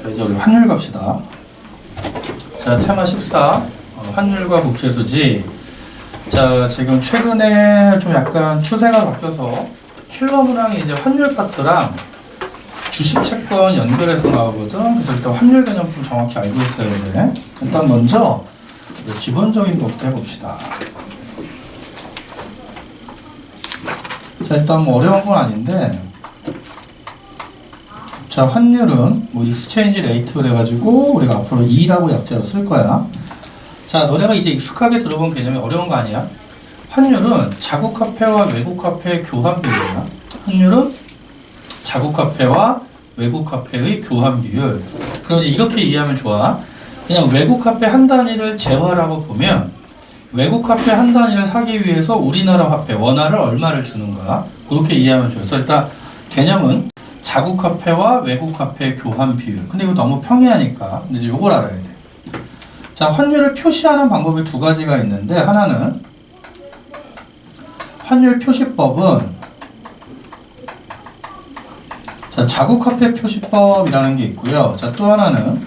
자, 이제 우리 환율 갑시다. 자, 테마 14. 환율과 국제수지. 자, 지금 최근에 좀 약간 추세가 바뀌어서 킬러 문항이 이제 환율 파트랑 주식 채권 연결해서 나오거든. 그래서 일단 환율 개념 좀 정확히 알고 있어야 돼. 일단 먼저 기본적인 것부터 해봅시다. 자, 일단 뭐 어려운 건 아닌데, 자, 환율은 뭐 익스체인지 레이트로 해가지고 우리가 앞으로 E라고 약자로 쓸 거야. 자, 너네가 이제 익숙하게 들어본 개념이 어려운 거 아니야? 환율은 자국 화폐와 외국 화폐의 교환 비율이야. 환율은 자국 화폐와 외국 화폐의 교환 비율. 그럼 이제 이렇게 이해하면 좋아. 그냥 외국 화폐 한 단위를 재화라고 보면 외국 화폐 한 단위를 사기 위해서 우리나라 화폐 원화를 얼마를 주는가, 그렇게 이해하면 좋아. 그래서 일단 개념은 자국 화폐와 외국 화폐의 교환 비율. 근데 이거 너무 평이하니까 근데 이제 요걸 알아야 돼. 자, 환율을 표시하는 방법이 두 가지가 있는데, 하나는 환율 표시법은 자, 자국 화폐 표시법이라는 게 있고요. 자, 또 하나는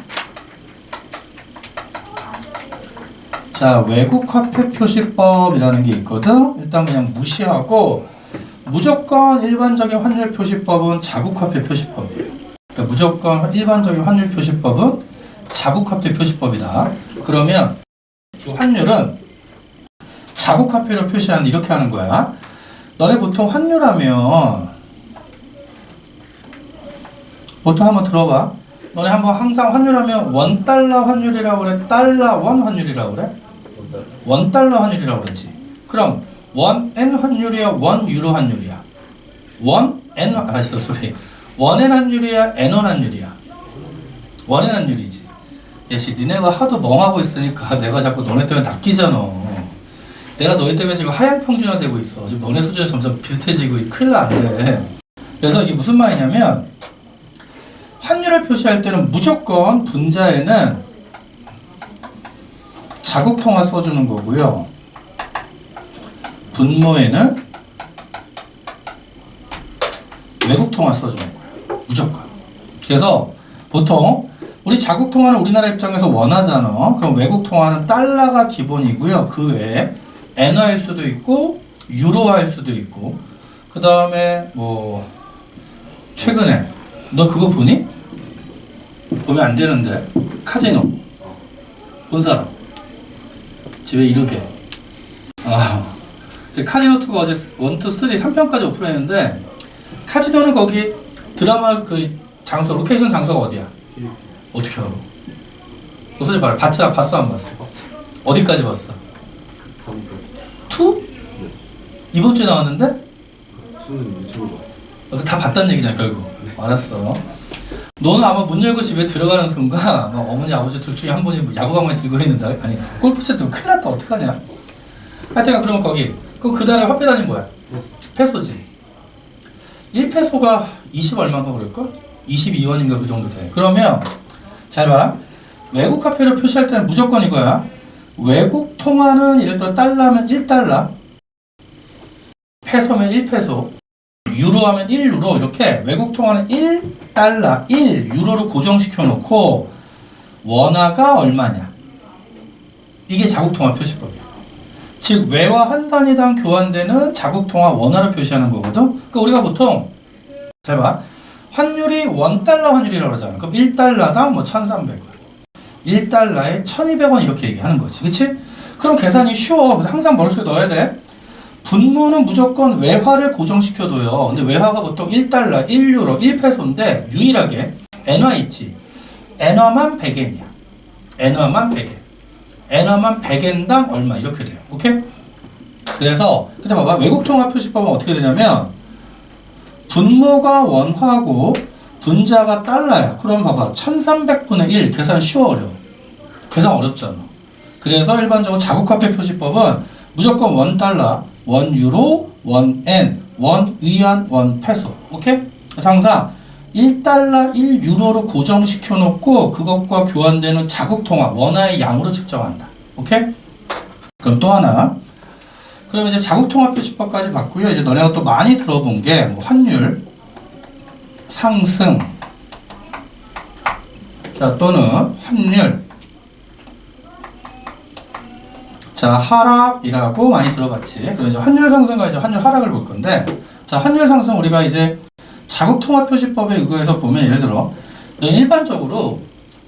자, 외국 화폐 표시법이라는 게 있거든. 일단 그냥 무시하고 무조건 일반적인 환율 표시법은 자국 화폐 표시법이에요. 그러니까 무조건 일반적인 환율 표시법은 자국 화폐 표시법이다. 그러면 이 환율은 자국 화폐로 표시하는데 이렇게 하는 거야. 너네 보통 환율하면 보통 한번 들어봐. 너네 한번 항상 환율하면 원달러 환율이라고 그래? 달러 원 환율이라고 그래? 원달러 환율이라고 그랬지. 그럼 원 N 환율이야? 원 유로 환율이야? 원 N 소리. 원 N 환율이야? N 원 환율이야? 원 N 환율이지. 예시, 니네가 하도 멍하고 있으니까 내가 자꾸 너네 때문에 낚이잖아. 내가 너희 때문에 지금 하향 평준화되고 있어. 지금 너네 수준이 점점 비슷해지고 큰일 나네. 그래서 이게 무슨 말이냐면, 환율을 표시할 때는 무조건 분자에는 자국 통화 써주는 거고요. 분모에는 외국 통화 써주는 거예요. 무조건. 그래서 보통 우리 자국 통화는 우리나라 입장에서 원하잖아. 그럼 외국 통화는 달러가 기본이고요. 그 외에 엔화일 수도 있고 유로화일 수도 있고, 그 다음에 뭐 최근에 너 그거 보니? 보면 안 되는데 카지노 본 사람 집에 이렇게 카지노2가 어제 1, 2, 3, 3편까지 오픈했는데, 카지노는 거기 드라마 그 장소, 로케이션 장소가 어디야? 어떻게 알아? 무슨 말 봤어? 봤어? 안 봤어? 어디까지 봤어? 2? 이번 주에 나왔는데? 2는 유튜브로 봤어. 다 봤다는 얘기잖아 결국. 알았어. 너는 아마 문 열고 집에 들어가는 순간 막 어머니 아버지 둘 중에 한 분이 야구방망이 들고 있는다. 아니 골프채 들고 큰일 났다. 어떡하냐. 하여튼 그러면 거기 그 달에 화폐 단위 뭐야? 페소지. 1페소가 20 얼마인가 그럴걸? 22원인가 그 정도 돼. 그러면 잘 봐. 외국 화폐를 표시할 때는 무조건 이거야. 외국 통화는 예를 들어 달러면 1달러, 페소면 1페소, 유로하면 1유로, 이렇게 외국 통화는 1달러, 1유로로 고정시켜 놓고 원화가 얼마냐. 이게 자국 통화 표시법이야. 즉 외화 한 단위당 교환되는 자국 통화 원화를 표시하는 거거든. 그러니까 우리가 보통 잘 봐. 환율이 원달러 환율이라고 하잖아. 그럼 1달러당 뭐 1,300원, 1달러에 1,200원 이렇게 얘기하는 거지. 그치? 그럼 계산이 쉬워. 그래서 항상 머릿속에 넣어야 돼. 분모는 무조건 외화를 고정시켜둬요. 근데 외화가 보통 1달러, 1유로, 1페소인데 유일하게 엔화 있지. 엔화만 100엔이야. 엔화만 100엔. 엔화만 100엔당 얼마 이렇게 돼요. 오케이? 그래서 근데 봐봐. 외국 통화 표시법은 어떻게 되냐면, 분모가 원화고 분자가 달러야. 그럼 봐봐. 1300분의 1 계산 쉬워 어려워? 계산 어렵잖아. 그래서 일반적으로 자국화폐 표시법은 무조건 원달러, 원유로, 원엔, 원위안, 원페소. 오케이? 그래서 항상 1달러, 1유로로 고정시켜 놓고 그것과 교환되는 자국통화, 원화의 양으로 측정한다. 오케이? 그럼 또 하나. 그럼 이제 자국통화표시법까지 봤고요. 이제 너네가 또 많이 들어본 게 뭐 환율 상승, 자, 또는 환율. 자, 하락이라고 많이 들어봤지. 그럼 이제 환율 상승과 이제 환율 하락을 볼 건데, 자, 환율 상승 우리가 이제 자국통화표시법에 의거해서 보면 예를 들어 일반적으로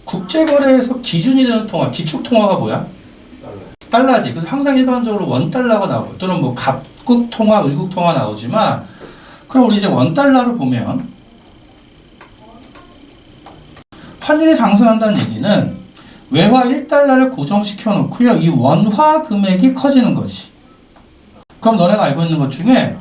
국제거래에서 기준이 되는 통화, 기축통화가 뭐야? 달러지. 그래서 항상 일반적으로 원달러가 나오고 또는 뭐 갑국통화, 을국통화 나오지만 그럼 우리 이제 원달러를 보면 환율이 상승한다는 얘기는 외화 1달러를 고정시켜 놓고요. 이 원화 금액이 커지는 거지. 그럼 너네가 알고 있는 것 중에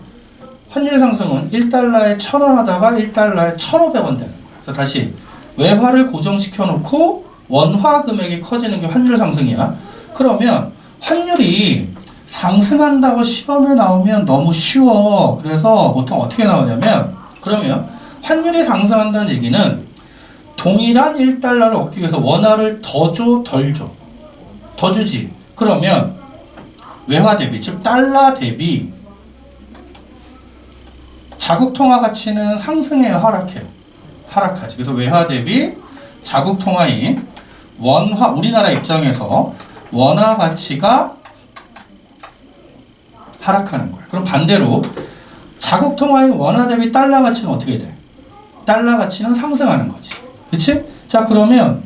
환율 상승은 1달러에 1,000원 하다가 1달러에 1,500원 되는 거야. 그래서 다시 외화를 고정시켜 놓고 원화 금액이 커지는 게 환율 상승이야. 그러면 환율이 상승한다고 시험에 나오면 너무 쉬워. 그래서 보통 어떻게 나오냐면 그러면 환율이 상승한다는 얘기는 동일한 1달러를 얻기 위해서 원화를 더 줘, 덜 줘. 더 주지. 그러면 외화 대비, 즉 달러 대비 자국통화 가치는 상승해요, 하락해요? 하락하지. 그래서 외화 대비 자국통화인 원화, 우리나라 입장에서 원화 가치가 하락하는 거예요. 그럼 반대로 자국통화인 원화 대비 달러 가치는 어떻게 돼? 달러 가치는 상승하는 거지. 그치? 자, 그러면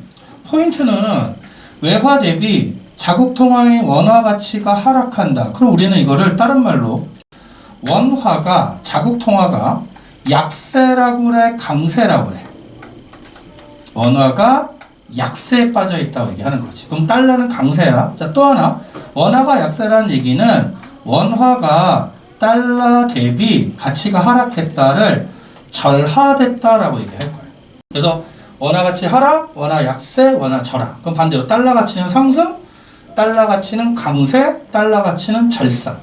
포인트는 외화 대비 자국통화인 원화 가치가 하락한다. 그럼 우리는 이거를 다른 말로 원화가, 자국통화가 약세라고 그래, 강세라고 그래? 원화가 약세에 빠져 있다고 얘기하는 거지. 그럼 달러는 강세야. 자, 또 하나, 원화가 약세라는 얘기는 원화가 달러 대비 가치가 하락했다를 절하됐다라고 얘기할 거예요. 그래서 원화 가치 하락, 원화 약세, 원화 절하. 그럼 반대로 달러 가치는 상승, 달러 가치는 강세, 달러 가치는 절상.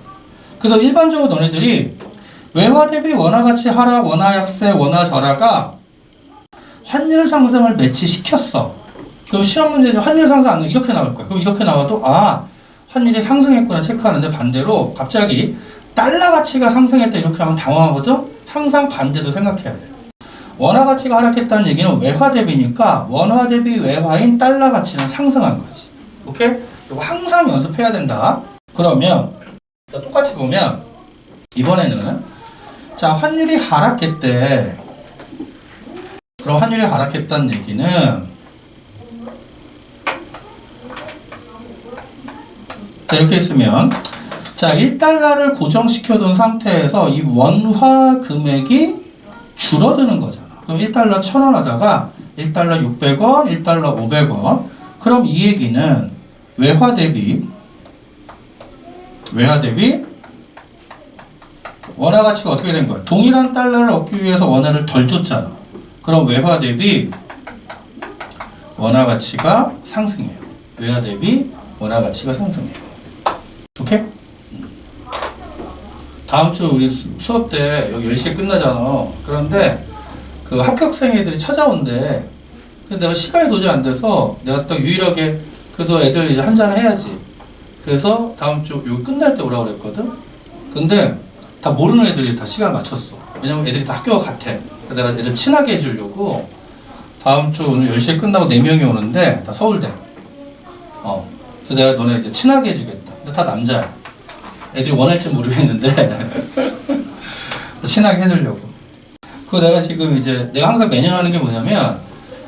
그래서 일반적으로 너네들이 외화 대비 원화 가치 하락, 원화 약세, 원화 절하가 환율 상승을 매치시켰어. 그럼 시험 문제에서 환율 상승 안 나오면 이렇게 나올 거야. 그럼 이렇게 나와도 환율이 상승했구나 체크하는데 반대로 갑자기 달러 가치가 상승했다 이렇게 하면 당황하거든. 항상 반대도 생각해야 돼. 원화 가치가 하락했다는 얘기는 외화 대비니까 원화 대비 외화인 달러 가치는 상승한 거지. 오케이? 이거 항상 연습해야 된다. 그러면 똑같이 보면 이번에는 자, 환율이 하락했대. 그럼 환율이 하락했다는 얘기는 자, 이렇게 있으면 자, 1달러를 고정시켜둔 상태에서 이 원화 금액이 줄어드는 거잖아. 그럼 1달러 1,000원 하다가 1달러 600원, 1달러 500원. 그럼 이 얘기는 외화 대비 원화 가치가 어떻게 된 거야? 동일한 달러를 얻기 위해서 원화를 덜 줬잖아. 그럼 외화 대비 원화 가치가 상승해요. 외화 대비 원화 가치가 상승해요. 오케이? 다음 주 우리 수업 때 여기 10시에 끝나잖아. 그런데 그 합격생 애들이 찾아온대. 근데 내가 시간이 도저히 안 돼서 내가 딱 유일하게 그래도 애들 이제 한잔 해야지. 그래서 다음 주 여기 끝날 때 오라고 그랬거든. 근데 다 모르는 애들이 다 시간 맞췄어. 왜냐면 애들이 다 학교가 같아. 그래서 내가 애들 친하게 해주려고 다음 주 오늘 10시에 끝나고 4명이 오는데 다 서울대. 그래서 내가 너네 이제 친하게 해주겠다. 근데 다 남자야. 애들이 원할지 모르겠는데 친하게 해주려고. 그거 내가 지금 이제 내가 항상 매년 하는 게 뭐냐면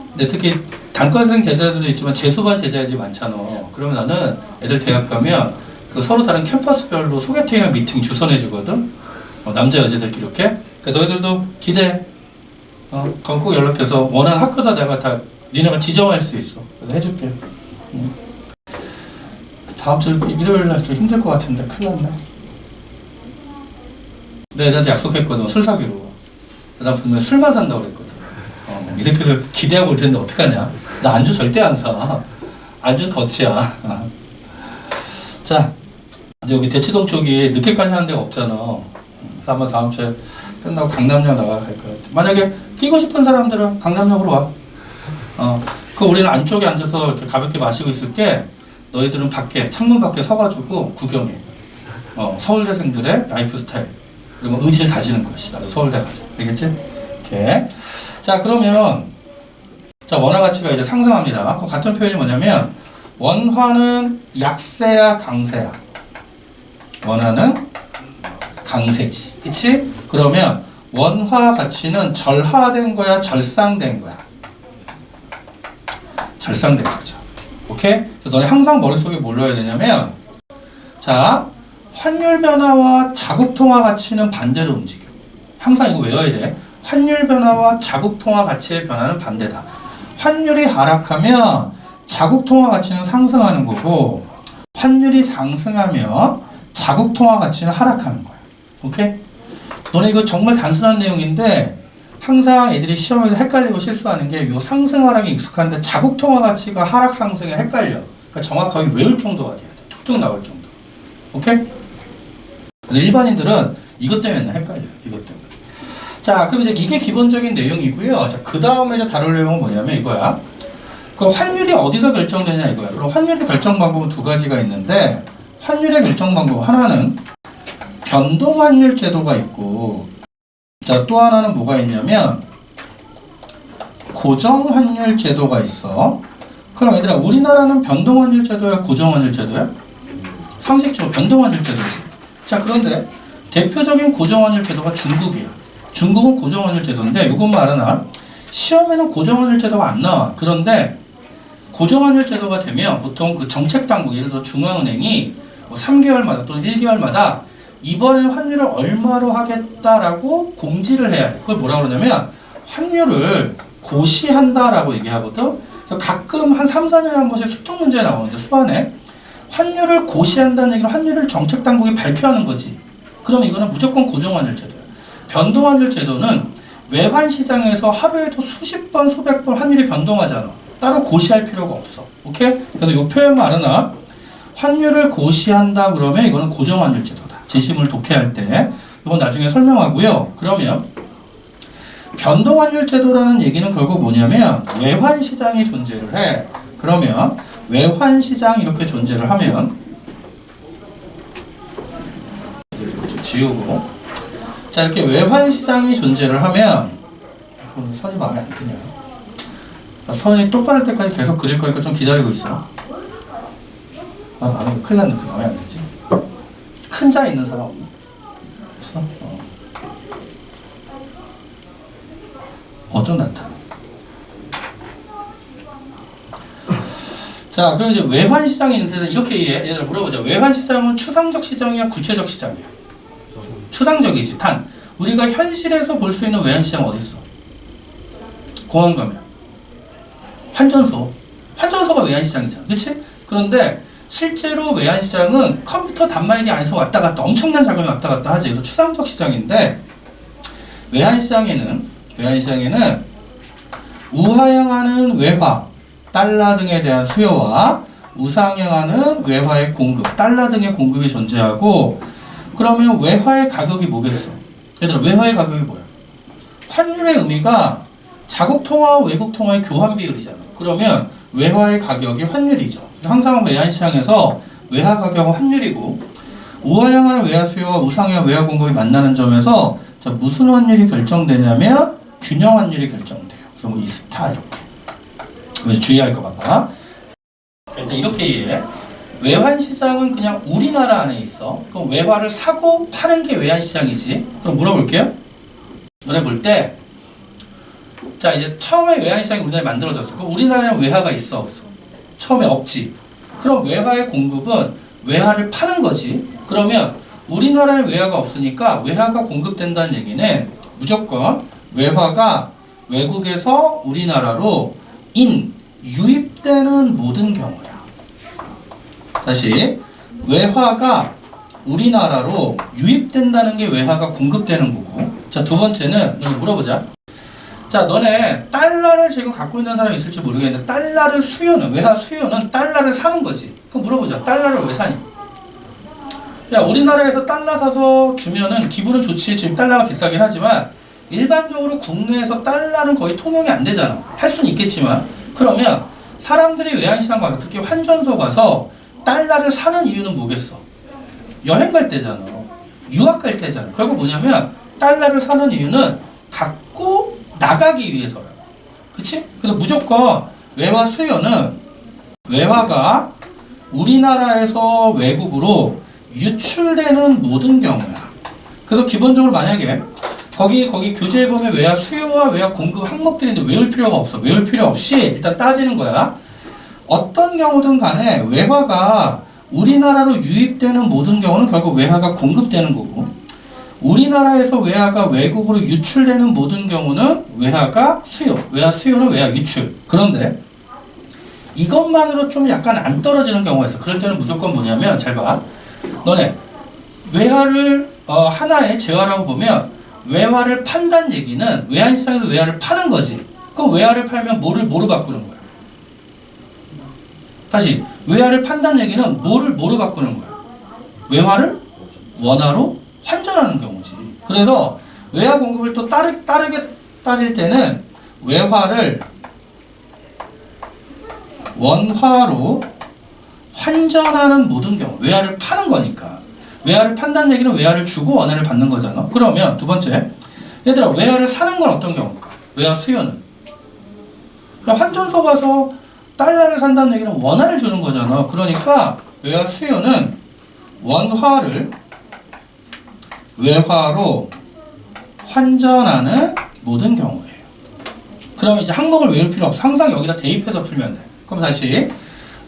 근데 특히 단과생 제자들도 있지만 재수반 제자들이 많잖아. 그러면 나는 애들 대학 가면 그 서로 다른 캠퍼스별로 소개팅이나 미팅 주선해 주거든. 남자 여자들끼리 이렇게. 그러니까 너희들도 기대해. 그럼 꼭 연락해서 원하는 학교다 내가 다 니네가 지정할 수 있어. 그래서 해줄게. 다음 주 일요일 날 좀 힘들 것 같은데 큰일 났네. 내가 애들한테 약속했거든. 술 사기로. 나 분명히 술만 산다고 그랬거든. 이 새끼들 기대하고 올 텐데 어떡하냐. 나 안주 절대 안 사. 안주 덫이야. 자, 여기 대치동 쪽이 늦게까지 하는 데가 없잖아. 그래서 아마 다음 주에 끝나고 강남역 나가야 할 것 같아. 만약에 뛰고 싶은 사람들은 강남역으로 와. 그 우리는 안쪽에 앉아서 이렇게 가볍게 마시고 있을게. 너희들은 밖에, 창문 밖에 서가지고 구경해. 서울대생들의 라이프 스타일. 그리고 의지를 다지는 것이. 나도 서울대 가자. 알겠지? 이렇게. 자, 그러면 자, 원화 가치가 이제 상승합니다. 그 같은 표현이 뭐냐면 원화는 약세야 강세야? 원화는 강세지. 그치? 그러면 원화 가치는 절하된 거야 절상된 거야? 절상된 거죠. 오케이? 그래서 너네 항상 머릿속에 뭘 넣어야 되냐면 자, 환율 변화와 자국 통화 가치는 반대로 움직여. 항상 이거 외워야 돼. 환율 변화와 자국 통화 가치의 변화는 반대다. 환율이 하락하면 자국 통화 가치는 상승하는 거고 환율이 상승하면 자국 통화 가치는 하락하는 거야. 오케이? 너네 이거 정말 단순한 내용인데 항상 애들이 시험에서 헷갈리고 실수하는 게 이 상승 하락이 익숙한데 자국 통화 가치가 하락 상승에 헷갈려. 그러니까 정확하게 외울 정도가 돼야 돼. 툭툭 나올 정도. 오케이? 그래서 일반인들은 이것 때문에 맨날 헷갈려요. 이것 때문에. 자, 그럼 이제 이게 기본적인 내용이고요. 자, 그 다음에 이제 다룰 내용은 뭐냐면 이거야. 그 환율이 어디서 결정되냐 이거야. 그럼 환율의 결정 방법은 두 가지가 있는데 환율의 결정 방법 하나는 변동 환율 제도가 있고 자, 또 하나는 뭐가 있냐면 고정 환율 제도가 있어. 그럼 얘들아 우리나라는 변동 환율 제도야 고정 환율 제도야? 상식적으로 변동 환율 제도지. 자, 그런데 대표적인 고정 환율 제도가 중국이야. 중국은 고정 환율 제도인데 이것만 알아놔. 시험에는 고정 환율 제도가 안 나와. 그런데 고정 환율 제도가 되면 보통 그 정책 당국 예를 들어 중앙은행이 뭐 3개월마다 또는 1개월마다 이번에는 환율을 얼마로 하겠다라고 공지를 해야 돼. 그걸 뭐라고 그러냐면 환율을 고시한다라고 얘기하거든. 그래서 가끔 한 3, 4년에 한 번씩 수통 문제 나오는데 수반에 환율을 고시한다는 얘기는 환율을 정책 당국이 발표하는 거지. 그러면 이거는 무조건 고정 환율 제도야. 변동 환율 제도는 외환 시장에서 하루에도 수십 번, 수백 번 환율이 변동하잖아. 따로 고시할 필요가 없어. 오케이? 그래서 이 표현만 알아놔. 환율을 고시한다 그러면 이거는 고정 환율 제도다. 지심을 독해할 때. 이건 나중에 설명하고요. 그러면 변동 환율 제도라는 얘기는 결국 뭐냐면 외환 시장이 존재를 해. 그러면 외환 시장 이렇게 존재를 하면 좀 지우고 자, 이렇게 외환 시장이 존재를 하면 선이 마음에 안 드냐? 선이 똑바를 때까지 계속 그릴 거니까 좀 기다리고 있어. 마음에 큰일 났는데 마음에 안 들지? 큰 자 있는 사람 없나? 없어? 좀 낫다. 자, 그럼 이제 외환 시장이 있는데 이렇게 얘들아 물어보자. 외환 시장은 추상적 시장이야, 구체적 시장이야? 추상적이지. 단 우리가 현실에서 볼 수 있는 외환 시장 어디 있어? 공항 가면 환전소가 외환 시장이잖아, 그렇지? 그런데 실제로 외환 시장은 컴퓨터 단말기 안에서 왔다 갔다 엄청난 자금이 왔다 갔다 하지. 그래서 추상적 시장인데 외환 시장에는 우하향하는 외화 달러 등에 대한 수요와 우상향하는 외화의 공급 달러 등의 공급이 존재하고 그러면 외화의 가격이 뭐겠어? 얘들아 외화의 가격이 뭐야? 환율의 의미가 자국 통화와 외국 통화의 교환 비율이잖아. 그러면 외화의 가격이 환율이죠. 항상 외환 시장에서 외화 가격은 환율이고 우하향하는 외화 수요와 우상향 외화 공급이 만나는 점에서 자, 무슨 환율이 결정되냐면 균형 환율이 결정돼요. 그래서 뭐 이 스타 이렇게. 그래서 주의할 것 같다. 일단 이렇게 이해해. 외환 시장은 그냥 우리나라 안에 있어. 그럼 외화를 사고 파는 게 외환 시장이지. 그럼 물어볼게요. 너네 볼 때, 자 이제 처음에 외환 시장이 우리나라에 만들어졌어. 그럼 우리나라에는 외화가 있어, 없어? 처음에 없지. 그럼 외화의 공급은 외화를 파는 거지. 그러면 우리나라에 외화가 없으니까 외화가 공급된다는 얘기는 무조건 외화가 외국에서 우리나라로 유입되는 모든 경우야. 다시 외화가 우리나라로 유입된다는 게 외화가 공급되는 거고. 자, 두 번째는 너네 물어보자. 자, 너네 달러를 지금 갖고 있는 사람이 있을지 모르겠는데 달러를 외화 수요는 달러를 사는 거지. 그럼 물어보자. 달러를 왜 사니? 야, 우리나라에서 달러 사서 주면은 기분은 좋지. 지금 달러가 비싸긴 하지만 일반적으로 국내에서 달러는 거의 통용이 안 되잖아. 할 수는 있겠지만. 그러면 사람들이 외환시장 가서 특히 환전소 가서 달러를 사는 이유는 뭐겠어? 여행 갈 때잖아. 유학 갈 때잖아. 결국 뭐냐면 달러를 사는 이유는 갖고 나가기 위해서라고. 그치? 그래서 무조건 외화 수요는 외화가 우리나라에서 외국으로 유출되는 모든 경우야. 그래서 기본적으로 만약에 거기 교재에 보면 외화 수요와 외화 공급 항목들인데 외울 필요가 없어. 외울 필요 없이 일단 따지는 거야. 어떤 경우든 간에 외화가 우리나라로 유입되는 모든 경우는 결국 외화가 공급되는 거고, 우리나라에서 외화가 외국으로 유출되는 모든 경우는 외화가 수요, 외화 수요는 외화 유출. 그런데 이것만으로 좀 약간 안 떨어지는 경우가 있어. 그럴 때는 무조건 뭐냐면, 잘 봐. 너네 외화를 하나의 재화라고 보면 외화를 판다는 얘기는 외환 시장에서 외화를 파는 거지. 그 외화를 팔면 뭐로 바꾸는 거야? 다시 외화를 판다는 얘기는 뭐로 바꾸는 거야? 외화를 원화로 환전하는 경우지. 그래서 외화 공급을 또 따르게 따질 때는 외화를 원화로 환전하는 모든 경우, 외화를 파는 거니까. 외화를 판다는 얘기는 외화를 주고 원화를 받는 거잖아. 그러면 두 번째, 얘들아 외화를 사는 건 어떤 경우일까? 외화 수요는 환전소 가서 달러를 산다는 얘기는 원화를 주는 거잖아. 그러니까 외화 수요는 원화를 외화로 환전하는 모든 경우예요. 그럼 이제 항목을 외울 필요 없어. 항상 여기다 대입해서 풀면 돼. 그럼 다시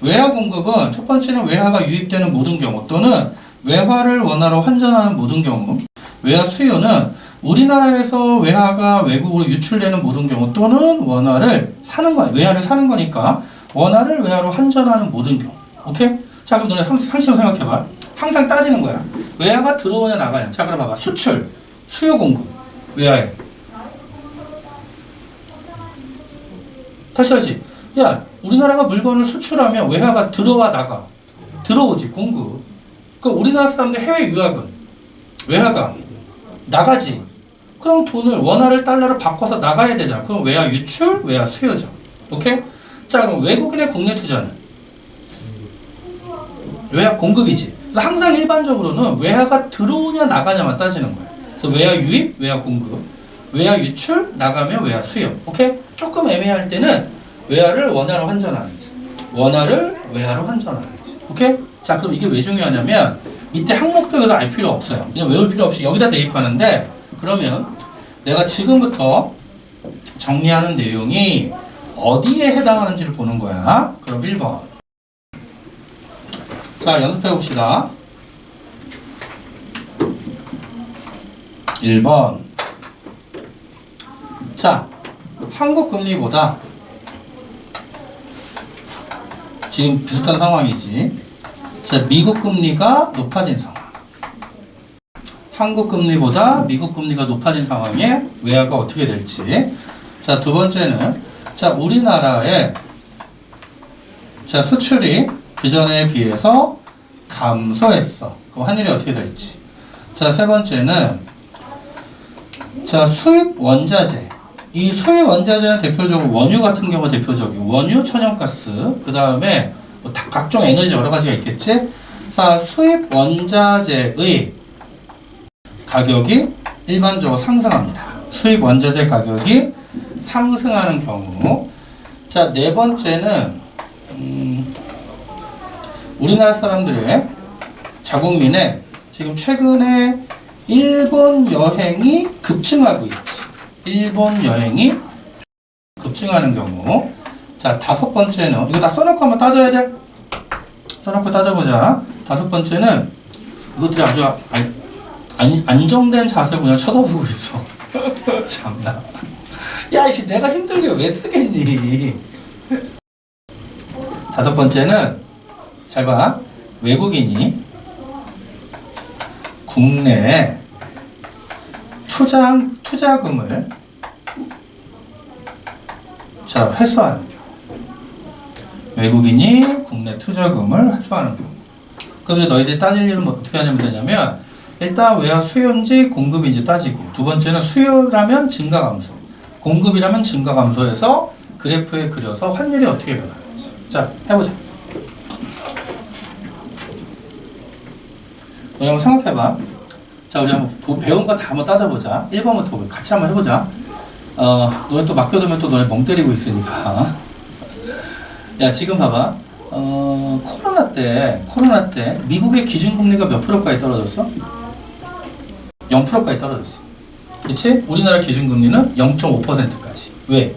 외화 공급은 첫 번째는 외화가 유입되는 모든 경우 또는 외화를 원화로 환전하는 모든 경우, 외화 수요는 우리나라에서 외화가 외국으로 유출되는 모든 경우 또는 원화를 사는 거야. 외화를 사는 거니까 원화를 외화로 환전하는 모든 경우. 오케이? 자, 그럼 너네 상식적으로 생각해봐. 항상 따지는 거야. 외화가 들어오냐 나가냐. 자, 그럼 봐봐. 수출, 수요 공급, 외화에. 다시 하지. 야, 우리나라가 물건을 수출하면 외화가 들어와 나가. 들어오지, 공급. 그러니까 우리나라 사람들 해외 유학은 외화가 나가지. 그럼 돈을 원화를 달러로 바꿔서 나가야 되잖아. 그럼 외화 유출, 외화 수요죠. 오케이? 자, 그럼 외국인의 국내 투자는 외화 공급이지. 그래서 항상 일반적으로는 외화가 들어오냐 나가냐만 따지는 거야. 그래서 외화 유입, 외화 공급, 외화 유출, 나가면 외화 수요. 오케이? 조금 애매할 때는 외화를 원화로 환전하는 거지. 원화를 외화로 환전하는 거지. 오케이? 자, 그럼 이게 왜 중요하냐면 이때 항목도 여기서 알 필요 없어요. 그냥 외울 필요 없이 여기다 대입하는데, 그러면 내가 지금부터 정리하는 내용이 어디에 해당하는지를 보는 거야. 그럼 1번. 자, 연습해 봅시다. 1번. 자, 한국 금리보다 지금 비슷한 상황이지. 자, 미국 금리가 높아진 상황. 한국 금리보다 미국 금리가 높아진 상황에 외화가 어떻게 될지. 자, 두 번째는 자, 우리나라의 자, 수출이 그전에 비해서 감소했어. 그럼 환율이 어떻게 될지. 자, 세 번째는 자, 수입 원자재. 이 수입 원자재는 대표적으로 원유 같은 경우가 대표적이고, 원유, 천연가스, 그 다음에 뭐 각종 에너지 여러 가지가 있겠지. 자, 수입 원자재의 가격이 일반적으로 상승합니다. 수입 원자재 가격이 상승하는 경우. 자, 네 번째는 우리나라 사람들의 자국민의 지금 최근에 일본 여행이 급증하고 있지. 일본 여행이 급증하는 경우. 자, 다섯 번째는 이거 다 써놓고 한번 따져야 돼. 써놓고 따져보자. 다섯 번째는 이것들이 아주 안정된 자세로 그냥 쳐다보고 있어. 참나. 야, 이씨, 내가 힘들게 왜 쓰겠니? 다섯 번째는 잘 봐. 외국인이 국내에 투자금을 자, 회수하는 경우. 외국인이 국내 투자금을 회수하는 경우. 그럼 너희들이 따질 일은 어떻게 하면 되냐면, 일단 외화 수요인지 공급인지 따지고, 두 번째는 수요라면 증가 감소, 공급이라면 증가 감소해서 그래프에 그려서 환율이 어떻게 변하는지. 자, 해보자. 우리 한번 생각해봐. 자, 우리 한번 배운 거 다 한번 따져보자. 1번부터 같이 한번 해보자. 너네 또 맡겨두면 또 너네 멍 때리고 있으니까. 야, 지금 봐봐. 코로나 때 미국의 기준금리가 몇 프로까지 떨어졌어? 0%까지 떨어졌어. 그치? 우리나라 기준금리는 0.5%까지. 왜?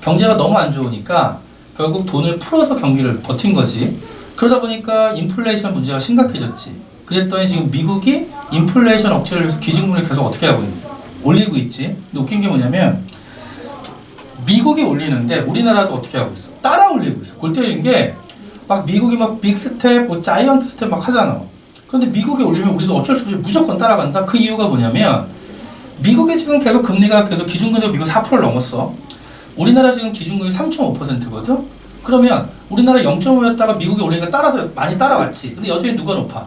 경제가 너무 안 좋으니까 결국 돈을 풀어서 경기를 버틴 거지. 그러다 보니까 인플레이션 문제가 심각해졌지. 그랬더니 지금 미국이 인플레이션 억제를 위해서 기준금리를 계속 어떻게 하고 있는 거야? 올리고 있지. 근데 웃긴 게 뭐냐면 미국이 올리는데 우리나라도 어떻게 하고 있어? 따라 올리고 있어. 골 때리는 게 막 미국이 막 빅스텝, 뭐 자이언트 스텝 막 하잖아. 그런데 미국이 올리면 우리도 어쩔 수 없이 무조건 따라간다. 그 이유가 뭐냐면 미국이 지금 계속 금리가 계속 기준금리가 미국 4%를 넘었어. 우리나라 지금 기준금리 3.5%거든. 그러면 우리나라 0.5였다가 미국이 올리니까 따라서 많이 따라왔지. 근데 여전히 누가 높아?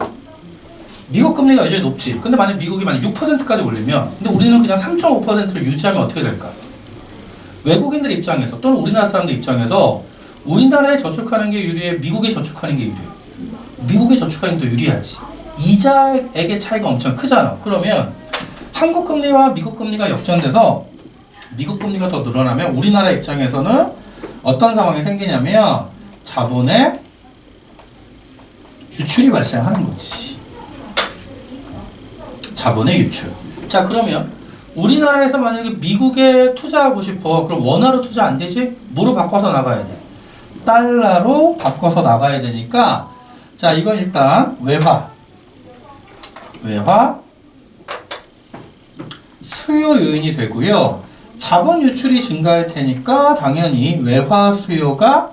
미국 금리가 여전히 높지. 근데 만약 미국이 만약 6%까지 올리면, 근데 우리는 그냥 3.5%를 유지하면 어떻게 될까? 외국인들 입장에서 또는 우리나라 사람들 입장에서 우리나라에 저축하는 게 유리해, 미국에 저축하는 게 유리해. 미국에 저축하는 게 더 유리하지. 이자액의 차이가 엄청 크잖아. 그러면 한국 금리와 미국 금리가 역전돼서 미국 금리가 더 늘어나면 우리나라 입장에서는 어떤 상황이 생기냐면 자본의 유출이 발생하는 거지. 자본의 유출. 자, 그러면 우리나라에서 만약에 미국에 투자하고 싶어. 그럼 원화로 투자 안 되지? 뭐로 바꿔서 나가야 돼? 달러로 바꿔서 나가야 되니까, 자, 이건 일단 외화 수요 요인이 되고요. 자본 유출이 증가할 테니까 당연히 외화 수요가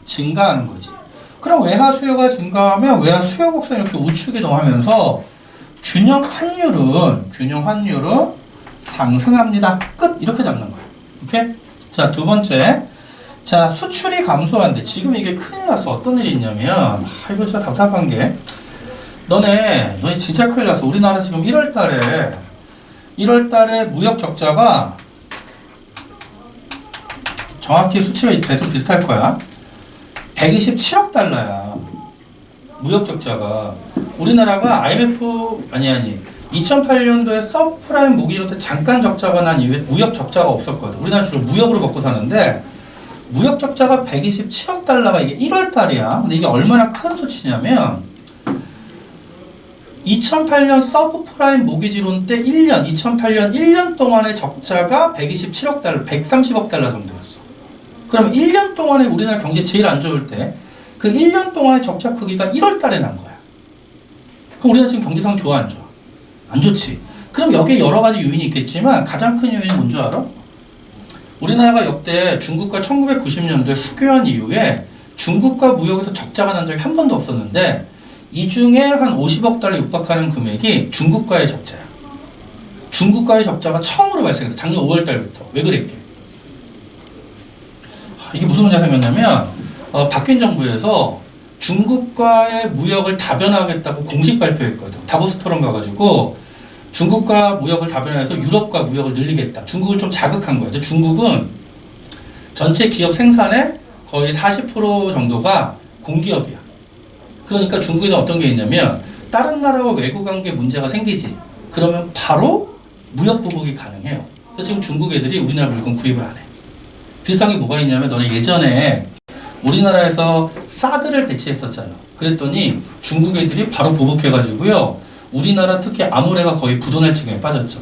증가하는 거지. 그럼 외화 수요가 증가하면 외화 수요 곡선이 이렇게 우측 이동하면서 균형 환율은 상승합니다. 끝. 이렇게 잡는 거야. 오케이? 자, 두 번째. 자, 수출이 감소한데 지금 이게 큰일 났어. 어떤 일이 있냐면, 이거 진짜 답답한 게, 너네 진짜 큰일 났어. 우리나라 지금 1월 달에 무역 적자가 정확히 수치가 대충 비슷할 거야. 127억 달러야. 무역 적자가. 우리나라가 IMF, 아니. 2008년도에 서프라임 모기로 때 잠깐 적자가 난 이후에 무역 적자가 없었거든. 우리나라 주로 무역으로 먹고 사는데, 무역 적자가 127억 달러가 이게 1월 달이야. 근데 이게 얼마나 큰 수치냐면 2008년 서브프라임 모기지론 때 2008년 1년 동안의 적자가 127억 달러, 130억 달러 정도였어. 그럼 1년 동안에 우리나라 경제 제일 안 좋을 때 그 1년 동안의 적자 크기가 1월 달에 난 거야. 그럼 우리나라 지금 경제상 좋아, 안 좋아? 안 좋지. 그럼 여기에 여러 가지 요인이 있겠지만 가장 큰 요인이 뭔지 알아? 우리나라가 역대 중국과 1990년도에 수교한 이후에 중국과 무역에서 적자가 난 적이 한 번도 없었는데 이 중에 한 50억 달러 육박하는 금액이 중국과의 적자야. 중국과의 적자가 처음으로 발생했어. 작년 5월 달부터. 왜 그랬게? 이게 무슨 문제가 생겼냐면 바뀐 정부에서 중국과의 무역을 다변화하겠다고 공식 발표했거든. 다보스 토론 가가지고 중국과 무역을 다변화해서 유럽과 무역을 늘리겠다. 중국을 좀 자극한 거예요. 중국은 전체 기업 생산의 거의 40% 정도가 공기업이야. 그러니까 중국에는 어떤 게 있냐면 다른 나라와 외교 관계 문제가 생기지. 그러면 바로 무역 보복이 가능해요. 그래서 지금 중국 애들이 우리나라 물건 구입을 안 해. 비슷한 게 뭐가 있냐면 너네 예전에 우리나라에서 사드를 배치했었잖아. 그랬더니 중국 애들이 바로 보복해가지고요. 우리나라 특히 아모레가 거의 부도날 지경에 빠졌죠.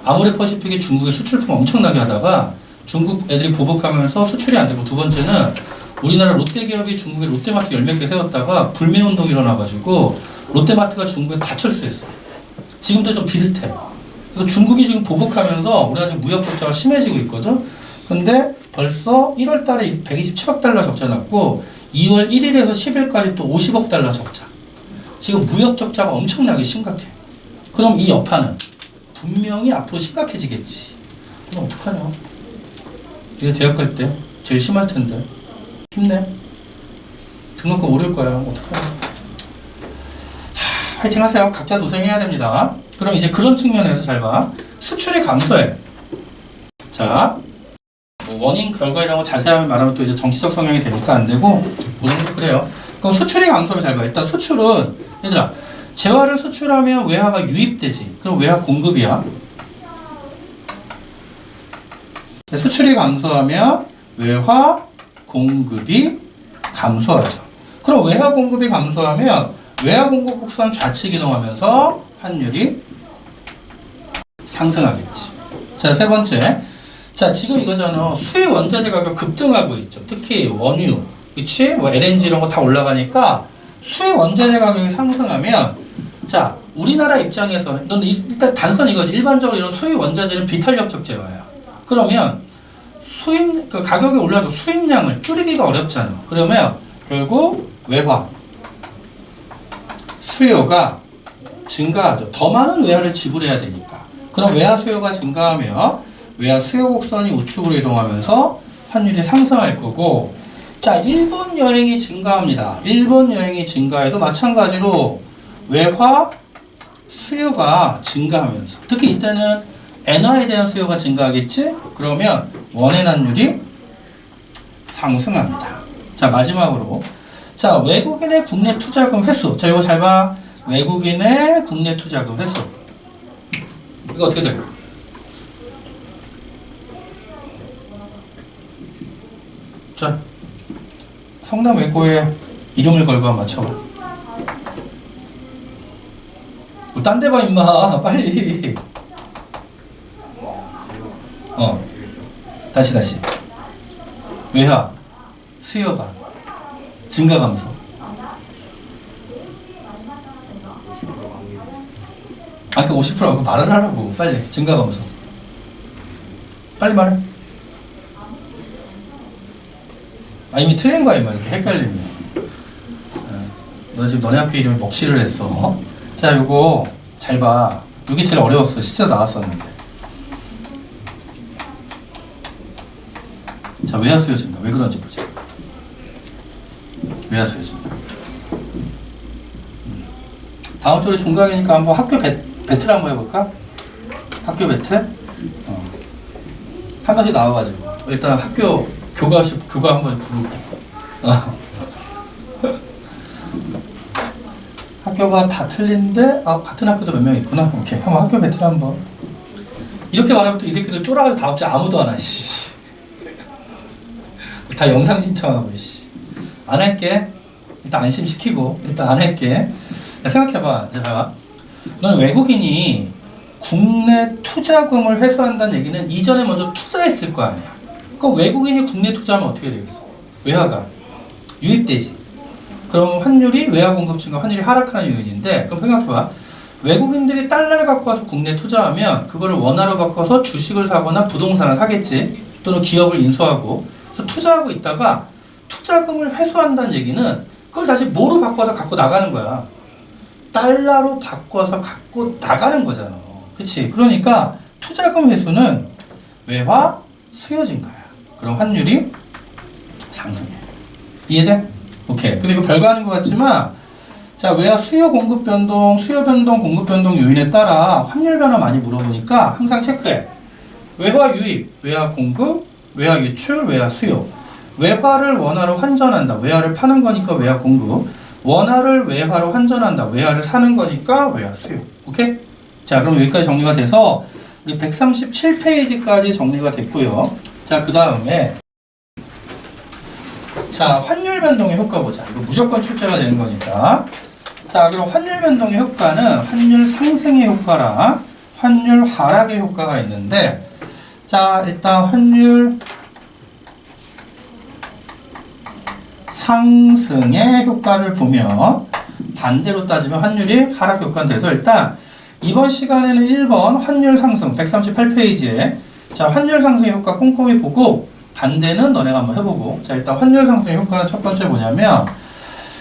아모레 퍼시픽이 중국에 수출품 엄청나게 하다가 중국 애들이 보복하면서 수출이 안 되고, 두 번째는 우리나라 롯데기업이 중국에 롯데마트 10몇 개 세웠다가 불매운동이 일어나가지고 롯데마트가 중국에 다 철수했어. 지금도 좀 비슷해. 그래서 중국이 지금 보복하면서 우리나라 지금 무역 적자가 심해지고 있거든. 근데 벌써 1월 달에 127억 달러 적자 났고 2월 1일에서 10일까지 또 50억 달러 적자. 지금 무역 적자가 엄청나게 심각해. 그럼 이 여파는 분명히 앞으로 심각해지겠지. 그럼 어떡하냐? 이제 대학 갈 때 제일 심할 텐데. 힘내. 등록금 오를 거야. 어떡하냐? 화이팅 하세요. 각자 도생해야 됩니다. 그럼 이제 그런 측면에서 잘 봐. 수출이 감소해. 자, 뭐 원인, 결과 이런 거 자세하게 말하면 또 이제 정치적 성향이 되니까 안 되고, 우리는 그래요. 그럼 수출이 감소하면 잘 봐. 일단 수출은, 얘들아, 재화를 수출하면 외화가 유입되지. 그럼 외화 공급이야. 수출이 감소하면 외화 공급이 감소하죠. 그럼 외화 공급이 감소하면 외화 공급 곡선 좌측 이동하면서 환율이 상승하겠지. 자, 세 번째. 자, 지금 이거잖아. 수입 원자재 가격 급등하고 있죠. 특히 원유, 그치? 뭐 LNG 이런 거 다 올라가니까 수입 원자재 가격이 상승하면, 자, 우리나라 입장에서, 넌 일단 단선 이거지. 일반적으로 이런 수입 원자재는 비탄력적 제어야. 그러면 수입, 그 가격이 올라도 수입량을 줄이기가 어렵잖아. 그러면 결국 외화, 수요가 증가하죠. 더 많은 외화를 지불해야 되니까. 그럼 외화 수요가 증가하며 외화 수요 곡선이 우측으로 이동하면서 환율이 상승할 거고, 자, 일본 여행이 증가합니다. 일본 여행이 증가해도 마찬가지로 외화 수요가 증가하면서, 특히 이때는 엔화에 대한 수요가 증가하겠지? 그러면 원엔 환율이 상승합니다. 자, 마지막으로, 자, 외국인의 국내 투자금 횟수. 자, 이거 잘 봐. 외국인의 국내 투자금 횟수. 이거 어떻게 될까? 자, 성남 외고에 이름을 걸고 한번 맞춰봐. 뭐 딴 데 봐, 임마. 빨리. 다시. 외화, 수요가, 증가 감소. 아까 50%라고 말을 하라고. 빨리. 증가 감소. 빨리 말해. 아, 이미 틀린 거야, 임마. 이렇게 헷갈리면. 너 지금 너네 학교 이름을 먹칠을 했어. 자, 요거 잘 봐. 이게 제일 어려웠어. 실제 나왔었는데. 자, 외화 수요 증가. 왜 그런지 보자. 외화 수요 증가. 다음 주에 종강이니까 한번 학교 배틀 한번 해볼까? 학교 배틀? 한 번씩 나와가지고. 일단 학교 교과 한 번씩 부르고. 학교가 다 틀린데, 같은 학교도 몇 명 있구나. 오케이. 한번 학교 배틀 한번. 이렇게 말하면 또 이 새끼들 쫄아가지고 다음 주에 아무도 안 와, 씨. 다 영상 신청하고, 씨. 안 할게. 일단 안심시키고, 일단 안 할게. 생각해봐. 자, 너는 외국인이 국내 투자금을 회수한다는 얘기는 이전에 먼저 투자했을 거 아니야. 그럼 외국인이 국내 투자하면 어떻게 되겠어? 외화가 유입되지. 그럼 환율이 외화 공급 증가, 환율이 하락하는 요인인데, 그럼 생각해봐. 외국인들이 달러를 갖고 와서 국내 투자하면 그거를 원화로 바꿔서 주식을 사거나 부동산을 사겠지. 또는 기업을 인수하고. 그래서 투자하고 있다가 투자금을 회수한다는 얘기는 그걸 다시 뭐로 바꿔서 갖고 나가는 거야. 달러로 바꿔서 갖고 나가는 거잖아. 그치? 그러니까 투자금 회수는 외화 수요 증가야. 그럼 환율이 상승해. 이해돼? 오케이. 그리고 별거 아닌 것 같지만, 자, 외화 수요 공급 변동, 수요 변동, 공급 변동 요인에 따라 환율 변화 많이 물어보니까 항상 체크해. 외화 유입, 외화 공급, 외화 유출, 외화 수요. 외화를 원화로 환전한다. 외화를 파는 거니까 외화 공급. 원화를 외화로 환전한다. 외화를 사는 거니까 외화 수요. 오케이? 자, 그럼 여기까지 정리가 돼서 우리 137페이지까지 정리가 됐고요. 자, 그 다음에 자, 환율 변동의 효과 보자. 이거 무조건 출제가 되는 거니까. 자, 그럼 환율 변동의 효과는 환율 상승의 효과랑 환율 하락의 효과가 있는데, 자, 일단 환율 상승의 효과를 보면 반대로 따지면 환율이 하락 효과는 돼서, 일단 이번 시간에는 1번 환율 상승 138페이지에 자, 환율 상승의 효과 꼼꼼히 보고 반대는 너네가 한번 해보고. 자, 일단 환율 상승의 효과는 첫 번째 뭐냐면,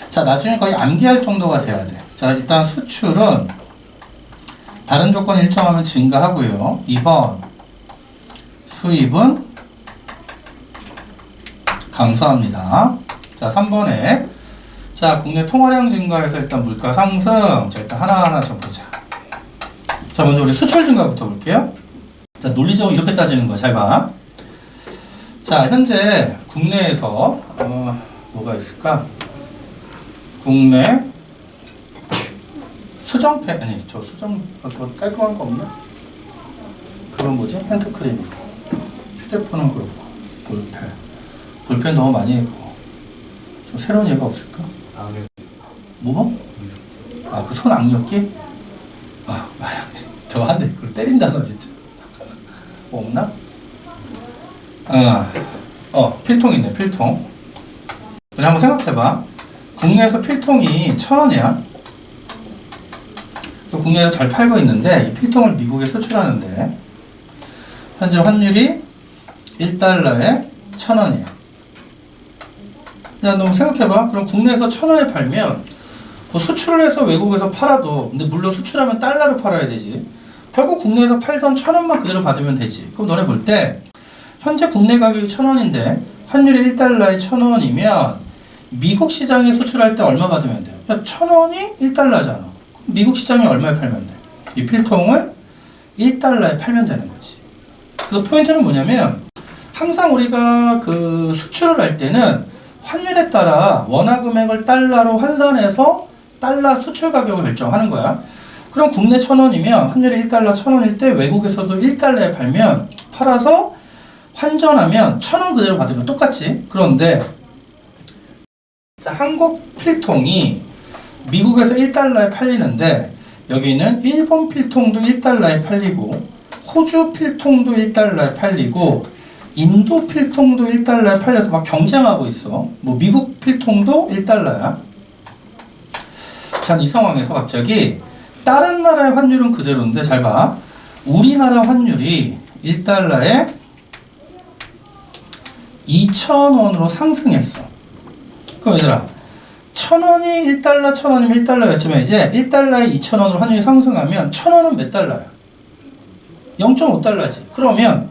자, 나중에 거의 암기할 정도가 돼야 돼. 자, 일단 수출은 다른 조건 일정하면 증가하고요. 2번 수입은 감소합니다. 자, 3번에 자, 국내 통화량 증가해서 일단 물가 상승. 자, 일단 하나하나 좀 보자. 자, 먼저 우리 수출 증가부터 볼게요. 자, 논리적으로 이렇게 따지는 거야. 잘 봐. 자, 현재 국내에서 뭐가 있을까? 국내 수정팩, 아니 저 수정 뭐 깔끔한 거 없나? 그건 뭐지? 핸드크림. 휴대폰은 그렇고 볼펜 너무 많이 했고 좀 새로운 얘가 없을까? 악력. 뭐? 아, 그 손 악력기? 아, 저 한 대 그걸 때린다 너 진짜. 뭐 없나? 필통 있네, 필통. 우리 한번 생각해봐. 국내에서 필통이 1,000원이야. 국내에서 잘 팔고 있는데 이 필통을 미국에 수출하는데 현재 환율이 1달러에 1,000원이야. 야, 너 생각해봐. 그럼 국내에서 1,000원에 팔면 그 수출을 해서 외국에서 팔아도, 근데 물론 수출하면 달러로 팔아야 되지. 결국 국내에서 팔던 1,000원만 그대로 받으면 되지. 그럼 너네 볼 때 현재 국내 가격이 1,000원인데 환율이 1달러에 1,000원이면 미국 시장에 수출할 때 얼마 받으면 돼요? 야, 1,000원이 1달러잖아. 미국 시장에 얼마에 팔면 돼? 이 필통을 1달러에 팔면 되는 거지. 그래서 포인트는 뭐냐면 항상 우리가 그 수출을 할 때는 환율에 따라 원화 금액을 달러로 환산해서 달러 수출 가격을 결정하는 거야. 그럼 국내 1,000원이면 환율이 1달러 1,000원일 때 외국에서도 1달러에 팔아서 환전하면 1,000원 그대로 받으면 똑같지. 그런데 한국 필통이 미국에서 1달러에 팔리는데 여기는 일본 필통도 1달러에 팔리고 호주 필통도 1달러에 팔리고 인도 필통도 1달러에 팔려서 막 경쟁하고 있어. 뭐 미국 필통도 1달러야. 자, 이 상황에서 갑자기 다른 나라의 환율은 그대로인데 잘 봐. 우리나라 환율이 1달러에 2,000원으로 상승했어. 그럼 얘들아 1,000원이 1달러 1,000원이면 1달러였지만 이제 1달러에 2,000원으로 환율이 상승하면 1,000원은 몇 달러야? 0.5달러지. 그러면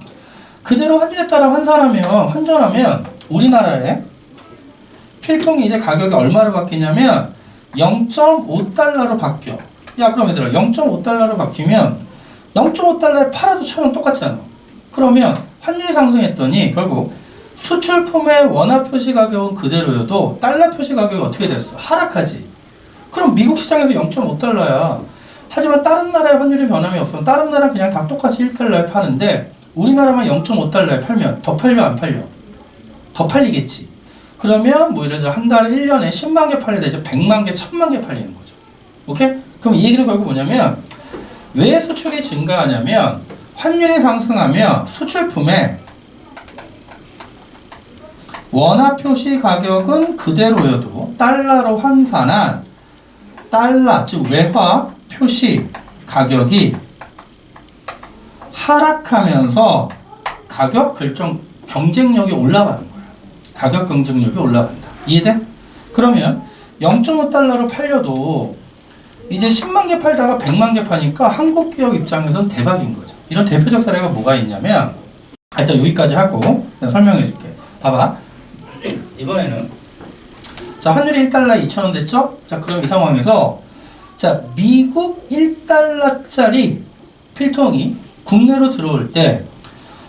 그대로 환율에 따라 환전하면 우리나라의 필통이 이제 가격이 얼마로 바뀌냐면 0.5달러로 바뀌어. 야, 그럼 얘들아 0.5달러로 바뀌면 0.5달러에 팔아도 1,000원 똑같잖아. 그러면 환율이 상승했더니 결국 수출품의 원화 표시 가격은 그대로여도 달러 표시 가격이 어떻게 됐어? 하락하지. 그럼 미국 시장에서 0.5달러야. 하지만 다른 나라의 환율이 변함이 없으면 다른 나라는 그냥 다 똑같이 1달러에 파는데 우리나라만 0.5달러에 팔면 더 팔려 안 팔려? 더 팔리겠지. 그러면 뭐 예를 들어 한 달에 1년에 10만 개 팔리다 이제 100만 개, 1000만 개 팔리는 거죠. 오케이? 그럼 이 얘기는 결국 뭐냐면 왜 수출이 증가하냐면 환율이 상승하면 수출품의 원화 표시 가격은 그대로여도 달러로 환산한 달러, 즉 외화 표시 가격이 하락하면서 가격 결정 경쟁력이 올라가는 거야. 가격 경쟁력이 올라간다. 이해돼? 그러면 0.5달러로 팔려도 이제 10만 개 팔다가 100만 개 파니까 한국 기업 입장에선 대박인 거죠. 이런 대표적 사례가 뭐가 있냐면 일단 여기까지 하고 설명해 줄게. 봐봐. 이번에는 자 환율이 1달러에 2,000원 됐죠? 자 그럼 이 상황에서 자 미국 1달러짜리 필통이 국내로 들어올 때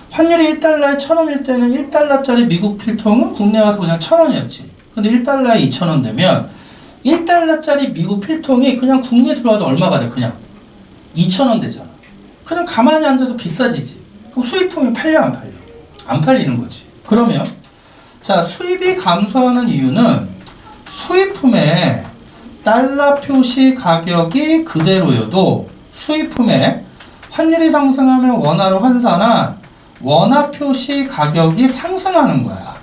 환율이 1달러에 1,000원일 때는 1달러짜리 미국 필통은 국내 와서 그냥 1,000원이었지. 근데 1달러에 2,000원 되면 1달러짜리 미국 필통이 그냥 국내 들어와도 얼마가 돼? 그냥 2,000원 되잖아. 그냥 가만히 앉아서 비싸지지. 그럼 수입품이 팔려 안 팔려? 안 팔리는 거지. 그러면 자 수입이 감소하는 이유는 수입품의 달러 표시 가격이 그대로여도 수입품의 환율이 상승하면 원화로 환산한 원화 표시 가격이 상승하는 거야.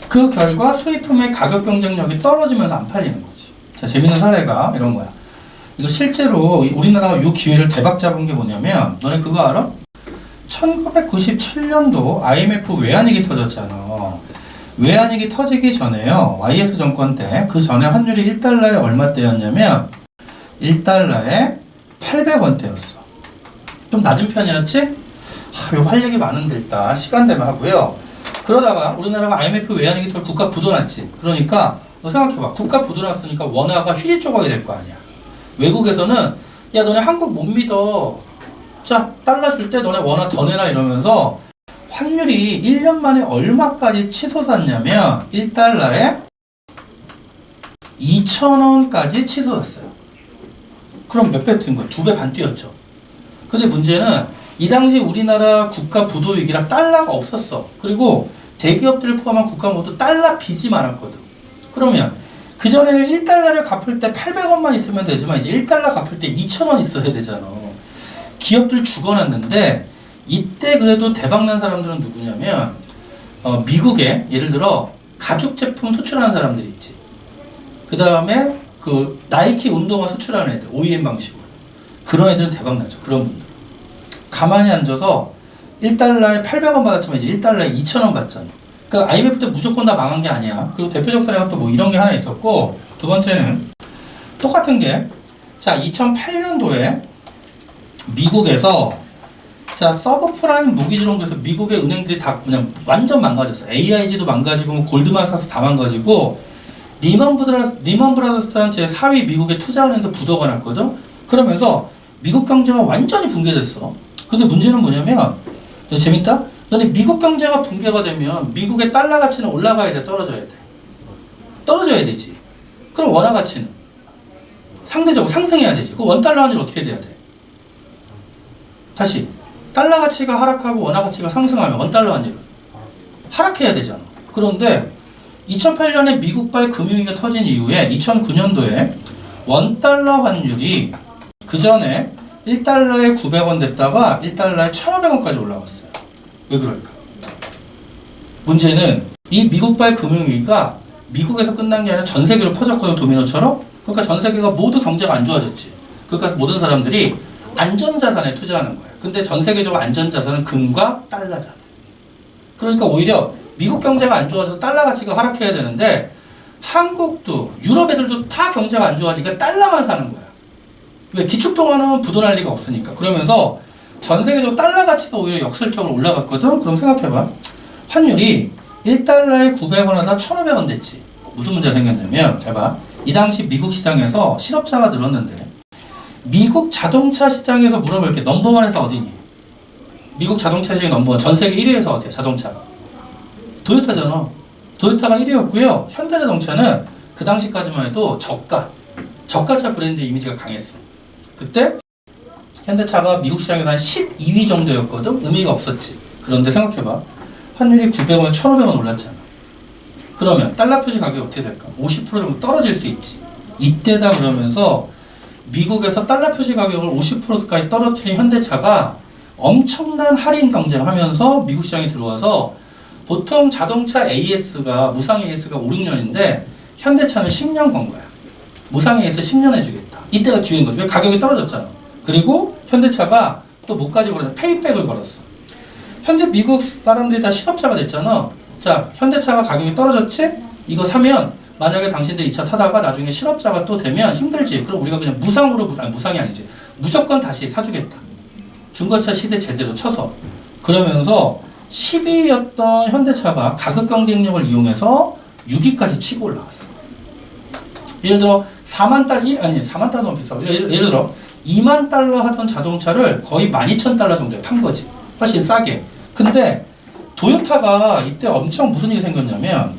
그 결과 수입품의 가격 경쟁력이 떨어지면서 안 팔리는 거지. 자, 재밌는 사례가 이런 거야. 이거 실제로 우리나라가 이 기회를 대박 잡은 게 뭐냐면 너네 그거 알아? 1997년도 IMF 외환위기 터졌잖아. 외환위기 터지기 전에요. YS 정권 때 그 전에 환율이 1달러에 얼마 때였냐면 1달러에 800원대였어. 좀 낮은 편이었지? 이거 할 얘기 많은데 일단 시간 되면 하고요. 그러다가 우리나라가 IMF 외환위기 때 국가 부도났지. 그러니까 너 생각해봐. 국가 부도났으니까 원화가 휴지 조각이 될 거 아니야. 외국에서는 야 너네 한국 못 믿어. 자 달러 줄 때 너네 원화 더 내라 이러면서 환율이 1년 만에 얼마까지 치솟았냐면 1달러에 2,000원까지 치솟았어요. 그럼 몇 배 뛴 거야? 2배 반 뛰었죠. 근데 문제는 이 당시 우리나라 국가 부도 위기라 달러가 없었어. 그리고 대기업들을 포함한 국가 모두 달러 빚이 많았거든. 그러면 그전에는 1달러를 갚을 때 800원만 있으면 되지만 이제 1달러 갚을 때 2,000원 있어야 되잖아. 기업들 죽어놨는데 이때 그래도 대박난 사람들은 누구냐면 미국에 예를 들어 가죽 제품 수출하는 사람들이 있지. 그 다음에 그 나이키 운동화 수출하는 애들 OEM 방식으로 그런 애들은 대박나죠. 그런 분들 가만히 앉아서 1달러에 800원 받았지만 이제 1달러에 2,000원 받잖아. 그러니까 IMF 때 무조건 다 망한 게 아니야. 그리고 대표적 사례가 또 뭐 이런 게 하나 있었고, 두 번째는 똑같은 게, 자 2008년도에 미국에서 자 서브프라임 모기지론 그래서 미국의 은행들이 다 그냥 완전 망가졌어. AIG도 망가지고 뭐 골드만삭스 다 망가지고 리먼 브라더스한 제 4위 미국의 투자은행도 부도가 났거든. 그러면서 미국 경제가 완전히 붕괴됐어. 근데 문제는 뭐냐면 재밌다. 너네 미국 경제가 붕괴가 되면 미국의 달러 가치는 올라가야 돼, 떨어져야 돼? 떨어져야 되지. 그럼 원화 가치는 상대적으로 상승해야 되지. 그 원달러 환율 어떻게 돼야 돼? 다시 달러 가치가 하락하고 원화 가치가 상승하면 원달러 환율은 하락해야 되잖아. 그런데 2008년에 미국발 금융위기가 터진 이후에 2009년도에 원달러 환율이 그 전에 1달러에 900원 됐다가 1달러에 1,500원까지 올라갔어요. 왜 그럴까? 문제는 이 미국발 금융위기가 미국에서 끝난 게 아니라 전 세계로 퍼졌거든, 도미노처럼. 그러니까 전 세계가 모두 경제가 안 좋아졌지. 그러니까 모든 사람들이 안전자산에 투자하는 거야. 근데 전 세계적으로 안전자산은 금과 달러잖아. 그러니까 오히려 미국 경제가 안 좋아져서 달러 가치가 하락해야 되는데 한국도 유럽 애들도 다 경제가 안 좋아지니까 달러만 사는 거야. 왜? 기축통화는 부도날 리가 없으니까. 그러면서 전 세계적으로 달러 가치가 오히려 역설적으로 올라갔거든. 그럼 생각해봐. 환율이 1달러에 900원 하다 1,500원 됐지. 무슨 문제가 생겼냐면 잘 봐. 이 당시 미국 시장에서 실업자가 늘었는데 미국 자동차 시장에서 물어볼게. 넘버원 회사 어디니? 미국 자동차 시장 넘버원. 전 세계 1위 회사 어디야? 자동차가. 도요타잖아. 도요타가 1위였고요. 현대자동차는 그 당시까지만 해도 저가차 브랜드 이미지가 강했어. 그때 현대차가 미국 시장에서 한 12위 정도였거든. 의미가 없었지. 그런데 생각해봐. 환율이 900원, 1,500원 올랐잖아. 그러면 달러 표시 가격이 어떻게 될까? 50% 정도 떨어질 수 있지. 이때다 그러면서 미국에서 달러 표시 가격을 50%까지 떨어뜨린 현대차가 엄청난 할인 경쟁을 하면서 미국 시장에 들어와서 보통 자동차 AS가 무상 AS가 5, 6년인데 현대차는 10년 건 거야. 무상 AS 10년 해주겠다. 이때가 기회인 거죠. 왜? 가격이 떨어졌잖아. 그리고 현대차가 또 뭐까지 걸었냐? 페이백을 걸었어. 현재 미국 사람들이 다 실업자가 됐잖아. 자, 현대차가 가격이 떨어졌지? 이거 사면 만약에 당신들이 2차 타다가 나중에 실업자가 또 되면 힘들지. 그럼 우리가 그냥 무상으로, 아니 무상이 아니지. 무조건 다시 사주겠다. 중고차 시세 제대로 쳐서. 그러면서 10위였던 현대차가 가격 경쟁력을 이용해서 6위까지 치고 올라갔어. 예를 들어 4만 달러 너무 비싸고 예를 들어 2만 달러 하던 자동차를 거의 12,000달러 정도에 판 거지. 훨씬 싸게. 근데 도요타가 이때 엄청 무슨 일이 생겼냐면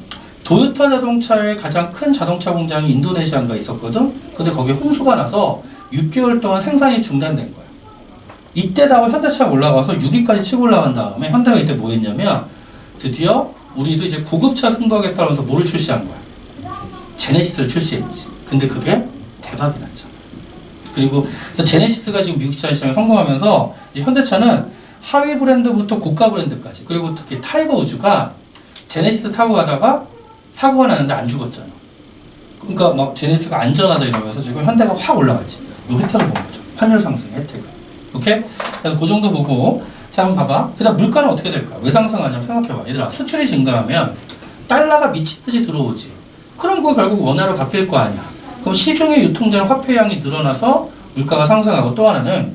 도요타 자동차의 가장 큰 자동차 공장이 인도네시아인가 있었거든. 근데 거기에 홍수가 나서 6개월 동안 생산이 중단된 거야. 이때다가 현대차가 올라가서 6위까지 치고 올라간 다음에 현대가 이때 뭐 했냐면 드디어 우리도 이제 고급차 승부하겠다면서 뭐를 출시한 거야? 제네시스를 출시했지. 근데 그게 대박이 났잖아. 그리고 제네시스가 지금 미국 시장에 성공하면서 현대차는 하위 브랜드부터 고가 브랜드까지 그리고 특히 타이거 우즈가 제네시스 타고 가다가 사고가 나는데 안 죽었잖아. 그러니까 막 제네시스가 안전하다 이러면서 지금 현대가 확 올라갔지. 이 혜택을 본 거죠. 환율 상승 혜택을. 오케이? 그래서 그 정도 보고 자 한번 봐봐. 그 다음 물가는 어떻게 될까? 왜 상승하냐면 생각해봐. 얘들아 수출이 증가하면 달러가 미친듯이 들어오지. 그럼 그거 결국 원화로 바뀔 거 아니야. 그럼 시중에 유통되는 화폐량이 늘어나서 물가가 상승하고 또 하나는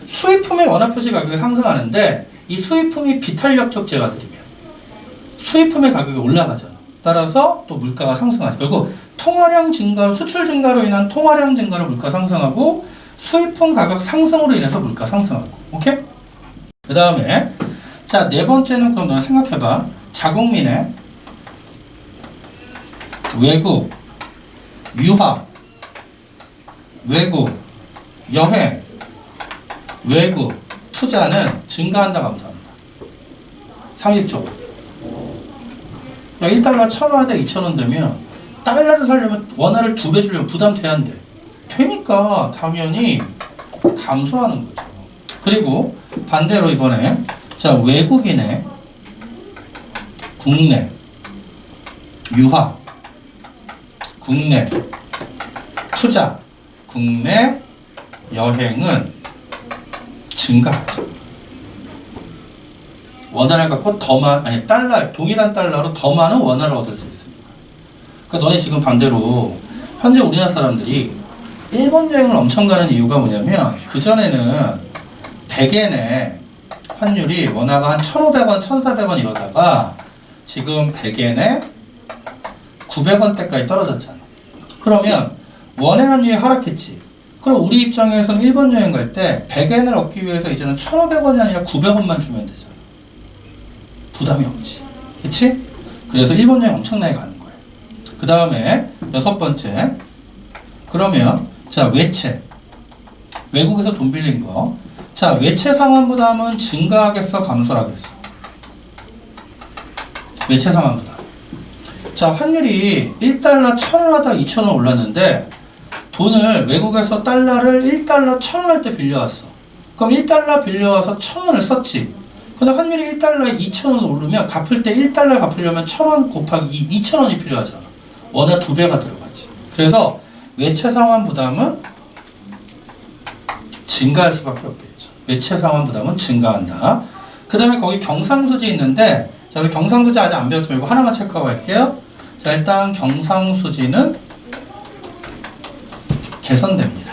수입품의 원화 표시 가격이 상승하는데 이 수입품이 비탄력 적재가 들이면 수입품의 가격이 올라가잖아. 따라서 또 물가가 상승하지. 결국 통화량 증가, 수출 증가로 인한 통화량 증가로 물가 상승하고 수입품 가격 상승으로 인해서 물가 상승하고. 오케이? 그 다음에 자, 네 번째는 그럼 너는 생각해봐. 자국민의 외국, 유학, 외국, 여행, 외국, 투자는 증가한다, 감소한다. 상식적으로. 야, 1달러 1,000원 대 2,000원 되면 달러를 살려면 원화를 2배 주려면 부담돼야 한대. 되니까 당연히 감소하는 거죠. 그리고 반대로 이번에 자, 외국인의 국내 유학, 국내 투자, 국내 여행은 증가하죠. 원화를 갖고 동일한 달러로 더 많은 원화를 얻을 수 있습니다. 그러니까 너네 지금 반대로 현재 우리나라 사람들이 일본 여행을 엄청 가는 이유가 뭐냐면 그전에는 100엔의 환율이 원화가 한 1,500원, 1,400원 이러다가 지금 100엔에 900원대까지 떨어졌잖아. 그러면 원의 환율이 하락했지. 그럼 우리 입장에서는 일본 여행 갈 때 100엔을 얻기 위해서 이제는 1,500원이 아니라 900원만 주면 되잖아. 부담이 없지. 그치? 그래서 일본 여행 엄청나게 가는 거예요. 그 다음에 6번째. 그러면 자, 외채. 외국에서 돈 빌린 거. 자, 외채 상환 부담은 증가하겠어, 감소하겠어? 외채 상환 부담. 자, 환율이 1달러 1,000원 하다 2,000원 올랐는데 돈을 외국에서 달러를 1달러 1,000원 할 때 빌려왔어. 그럼 1달러 빌려와서 1,000원을 썼지. 근데 환율이 1달러에 2,000원 오르면 갚을 때 1달러 갚으려면 1,000원 곱하기 2,000원이 필요하잖아. 원화 2배가 들어가지. 그래서 외채 상환 부담은 증가할 수밖에 없겠죠. 외채 상환 부담은 증가한다. 그 다음에 거기 경상수지 있는데 자, 우리 경상수지 아직 안 배웠죠? 이거 하나만 체크하고 할게요. 자, 일단 경상수지는 개선됩니다.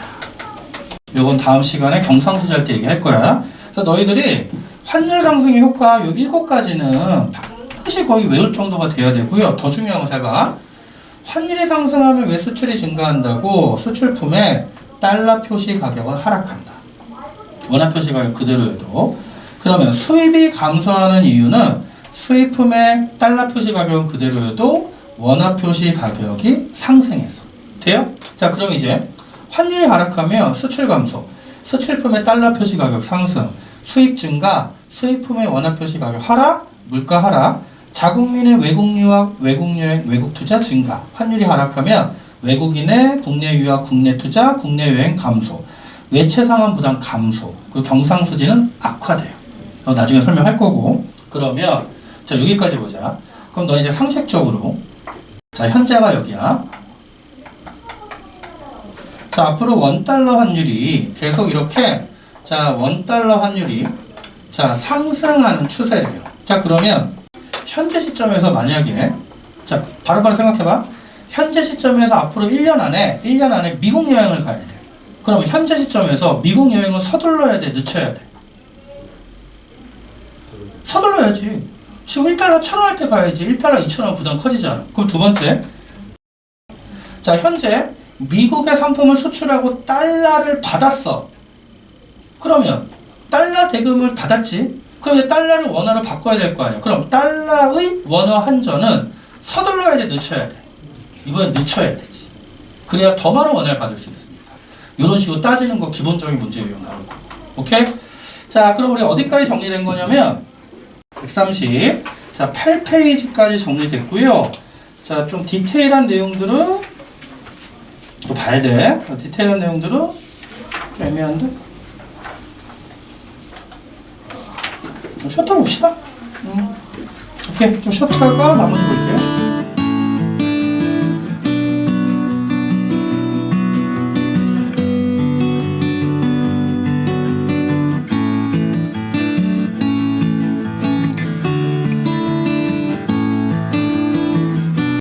이건 다음 시간에 경상수지 할 때 얘기할 거야. 그래서 너희들이 환율 상승의 효과 요 7가지는 반드시 거의 외울 정도가 돼야 되고요. 더 중요한 거 잘 봐. 환율이 상승하면 왜 수출이 증가한다고? 수출품의 달러 표시 가격은 하락한다. 원화 표시 가격 그대로여도. 그러면 수입이 감소하는 이유는 수입품의 달러 표시 가격은 그대로여도 원화 표시 가격이 상승해서. 돼요? 자, 그럼 이제 환율이 하락하면 수출 감소, 수출품의 달러 표시 가격 상승, 수입 증가, 수입품의 원화 표시 가격 하락, 물가 하락, 자국민의 외국 유학, 외국 여행, 외국 투자 증가. 환율이 하락하면 외국인의 국내 유학, 국내 투자, 국내 여행 감소, 외채 상환 부담 감소, 그리고 경상수지는 악화돼요. 나중에 설명할 거고. 그러면 자, 여기까지 보자. 그럼 너 이제 상식적으로 자, 현재가 여기야. 자, 앞으로 원달러 환율이 계속 이렇게 자, 원달러 환율이 자, 상승하는 추세래요. 자, 그러면 현재 시점에서 만약에 자, 바로바로 생각해봐. 현재 시점에서 앞으로 1년 안에 미국 여행을 가야 돼. 그럼 현재 시점에서 미국 여행은 서둘러야 돼, 늦춰야 돼? 서둘러야지. 지금 1달러 1,000원 할 때 가야지. 1달러 2,000원 부담 커지잖아. 그럼 두 번째. 자, 현재 미국의 상품을 수출하고 달러를 받았어. 그러면 달러 대금을 받았지. 그럼 이제 달러를 원화로 바꿔야 될 거 아니야. 그럼 달러의 원화 환전은 서둘러야 돼, 늦춰야 돼? 이번엔 늦춰야 되지. 그래야 더 많은 원화를 받을 수 있습니다. 이런 식으로 따지는 거 기본적인 문제 유형 나올 거고. 오케이? 자, 그럼 우리 어디까지 정리된 거냐면 130. 자, 8페이지까지 정리됐고요. 자, 좀 디테일한 내용들은 또 봐야 돼. 디테일한 내용들은 좀 애매한데? 좀 쉬었다 봅시다. 오케이. 좀 쉬었다가 나머지 볼게요.